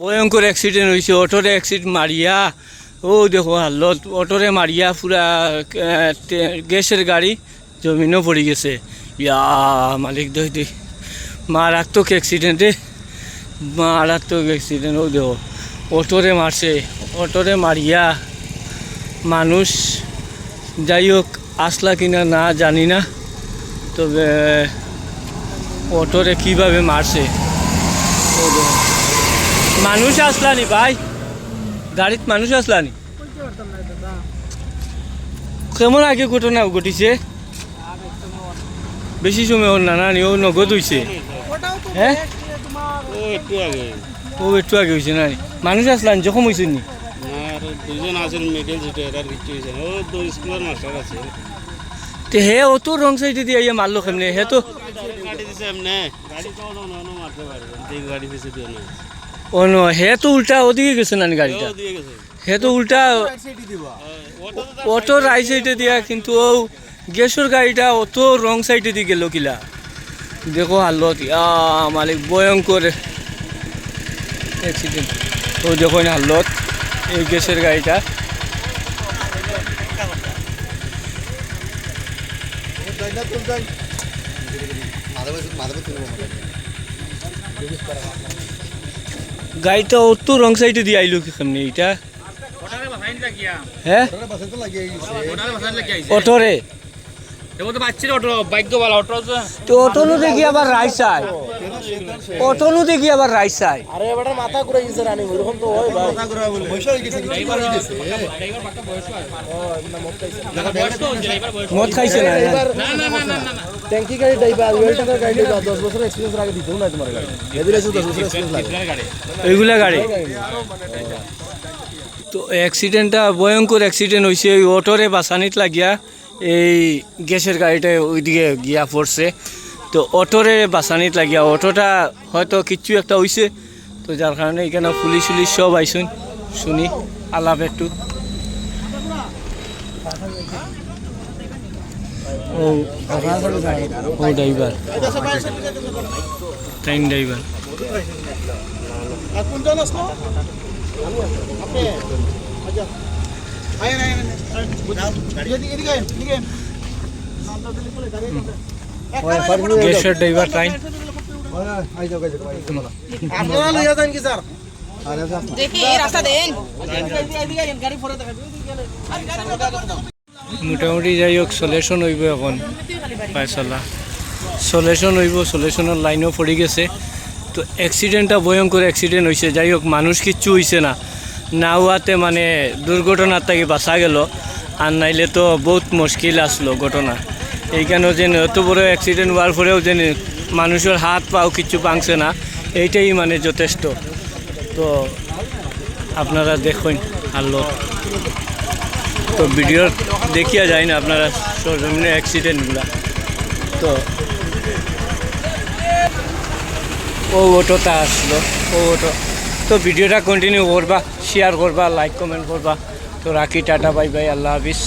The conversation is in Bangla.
ভয়ঙ্কর অ্যাক্সিডেন্ট হয়েছে, অটোরে অ্যাক্সিডেন্ট মারিয়া, ও দেখো হাল্লত, অটোরে মারিয়া পুরা গ্যাসের গাড়ি জমিনও পড়ে গেছে। ইয়া মালিক দই দই, মারাত্মক অ্যাক্সিডেন্ট রে, মারাত্মক অ্যাক্সিডেন্ট। ও দেখো অটোরে মারছে, অটোরে মারিয়া মানুষ যাই হোক আসলা কিনা না জানি না, তবে অটোরে কীভাবে মারছে। ও দেখো মানুষ আসলানি ভাই, গাড়িত মানুষ আসলানি, কেমন আগে ঘটনা ঘটিছে? বেশি সময় ওর নানা নি, ও নগদ হয়েছে। হ্যাঁ ও একটু আগে হয়েছে না, মানুষ আসলানি যখন হয়েছে নি? হে ও তো রং সাইডে দিয়ে মারলো কেমনে? হে তো ও ন, হে তো উল্টা ওদিকে গেছে না গাড়িটা, হে তো উল্টা অটো রাইট সাইডে দিয়া, কিন্তু ও গ্যাসের গাড়িটা অত রং সাইডে দিয়ে গেল কিলা। দেখো হাল্লত, মালিক ভয়ঙ্কর অ্যাক্সিডেন্ট। ও দেখো হাল্লত এই গ্যাসের গাড়িটা। গাড়িটা অত রং সাইডে দিয়ে আইলো কি কেমনি এইটা? হ্যাঁ অটোরে অটো দেখি আবার রাইট সাইড, অটো দেখি আবার রাইট সাইড। মদ খাইছে না? ট্যাঙ্কি গাড়ি ড্রাইভার, ওয়েল টাকার গাড়ি 10 বছর এক্সপিরিয়েন্স আগে দিতেও না তোমার গাড়ি, এদিকে 10 বছর এক্সপিরিয়েন্স লাগে এইগুলা গাড়ি। তো অ্যাক্সিডেন্টটা ভয়ঙ্কর অ্যাক্সিডেন্ট হয়েছে, ওই অটোরে বাসানিত লাগিয়া এই গ্যাসের গাড়িটা ওইদিকে গিয়া পড়ছে। তো অটোরে বাসানিত লাগিয়া অটোটা হয়তো কিচ্ছু একটা হয়েছে, তো যার কারণে এখানে পুলিশ উলিশ সব আইসুন, শুনি আলাপ একটু। ও ড্রাইভার, ট্রেন ড্রাইভার। গ্যাসের ড্রাইভার ট্রেন মোটামুটি যাই হোক সলিউশন হইব এখন, ফায়সালা সলিউশন হইব, সলিউশনের লাইনও পড়ে গেছে। তো অ্যাক্সিডেন্টটা ভয়ঙ্কর অ্যাক্সিডেন্ট হয়েছে, যাই হোক মানুষ কিচ্ছু হয়েছে না, না হওয়াতে মানে দুর্ঘটনার থেকে বাঁচা গেল, আর নাইলে তো বহুত মুশকিল আসলো ঘটনা। এইখানেও যেন এত বড় অ্যাক্সিডেন্ট হওয়ার পরেও যেন মানুষের হাত পাও কিচ্ছু ভাঙছে না, এইটাই মানে যথেষ্ট। তো আপনারা দেখুন আল্লো, তো ভিডিও দেখিয়া যায় না আপনারা সরজমিনের অ্যাক্সিডেন্টগুলা। তো ও অটোটা আসলো, ও অটো। তো ভিডিওটা কন্টিনিউ করবা, শেয়ার করবা, লাইক কমেন্ট করবা। তো রাখি, টাটা, বাই বাই, আল্লাহ হাফিজ।